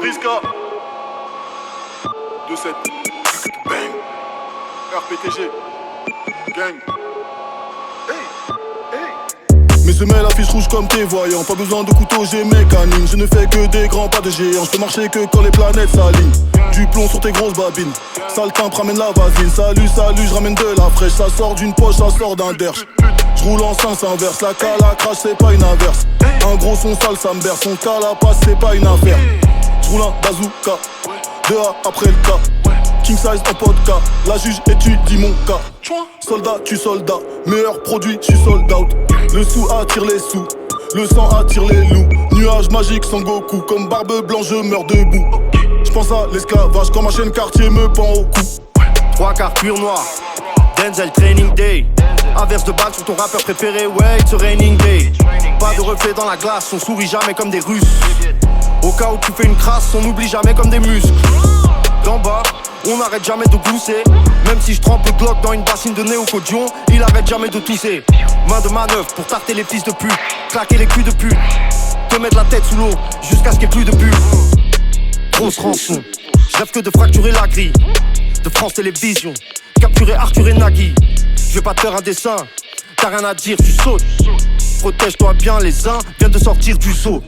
Riska 2-7 Bang RPTG Gang. Mes semelles affichent rouge comme tes voyants. Pas besoin de couteau, j'ai mes canines. Je ne fais que des grands pas de géants. Je peux marcher que quand les planètes s'alignent. Du plomb sur tes grosses babines. Sale timbre, ramène la vasine. Salut, salut, je ramène de la fraîche. Ça sort d'une poche, ça sort d'un derche. Je roule en sens inverse. La cale à crash, c'est pas une averse. Un gros son sale, ça me berce. Son calapace, c'est pas une affaire. Je roule un bazooka. 2A après le cas. King size en podcast, la juge étudie mon cas. Soldat, tu soldat, meilleur produit, je suis sold out. Le sou attire les sous, le sang attire les loups. Nuage magique sans Goku, comme barbe blanche je meurs debout. J'pense à l'esclavage quand ma chaîne quartier me pend au cou. 3 quarts pur noir, Denzel Training Day. Averse de balles sur ton rappeur préféré, ouais it's a raining day. Pas de reflet dans la glace, on sourit jamais comme des Russes. Au cas où tu fais une crasse, on n'oublie jamais comme des muscles. D'en bas, on n'arrête jamais de glousser. Même si je trempe le Glock dans une bassine de néocodion, il arrête jamais de tousser. Main de manœuvre pour tarter les fils de pute, claquer les culs de pute, te mettre la tête sous l'eau jusqu'à ce qu'il n'y ait plus de pute. Grosse rançon, je rêve que de fracturer la grille de France Télévisions, capturer Arthur et Nagui. Je vais pas te faire un dessin, t'as rien à dire, tu sautes. Protège-toi bien, les uns viennent de sortir du seau.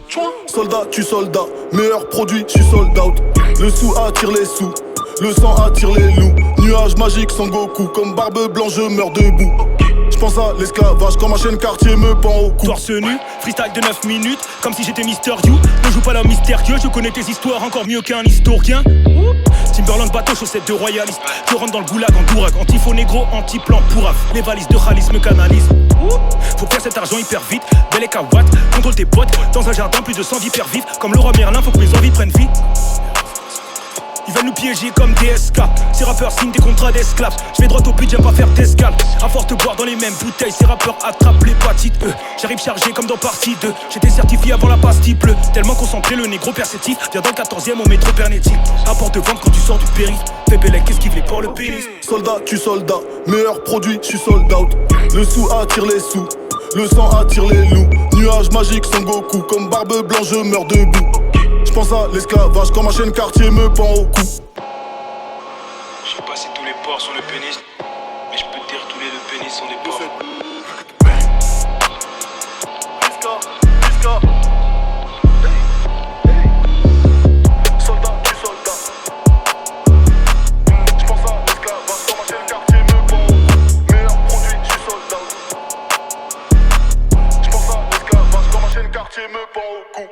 Soldat, tu soldat, meilleur produit, je suis sold out. Le sou attire les sous, le sang attire les loups. Nuage magique sans Goku, comme barbe blanche je meurs debout. J'pense à l'esclavage quand ma chaîne quartier me pend au cou. Torse nu, freestyle de 9 minutes, comme si j'étais Mister You. Ne joue pas l'homme mystérieux, je connais tes histoires encore mieux qu'un historien. Timberland, bateau, chaussettes de royaliste. Je rentre dans le goulag en dourac, anti-faux négro, anti-plan pourraf. Les valises de Khalis me canalisent. Faut faire cet argent hyper vite, bel et kawatt. Contrôle tes potes, dans un jardin plus de 100 vipères vives. Comme le roi Merlin, faut que mes envies prennent vie. Ils veulent nous piéger comme DSK. Ces rappeurs signent des contrats d'esclaves. Je vais droit au but, j'aime pas faire d'escale. À force de boire dans les mêmes bouteilles, ces rappeurs attrapent l'hépatite E. J'arrive chargé comme dans partie 2. J'étais certifié avant la pastille bleue. Tellement concentré, le négro perceptif. Viens dans le 14ème au métro Pernetti. Apport de vente quand tu sors du périph'. Fais bellec, esquive les ports, le pénis. Soldat, tu soldat, meilleur produit, je suis sold out. Le sou attire les sous, le sang attire les loups. Nuage magique sans Goku, comme barbe blanche je meurs debout. J'pense à l'esclavage quand ma chaîne quartier me pend au cou. Je sais pas si tous les ports sont le pénis, mais je peux te dire tous les deux pénis sont des porcs. Riska Soldat, tu soldat. J'pense à l'esclavage quand ma chaîne quartier me pend au cou. Meilleur produit, je suis sold out. J'pense à l'esclavage quand ma chaîne quartier me pend au cou.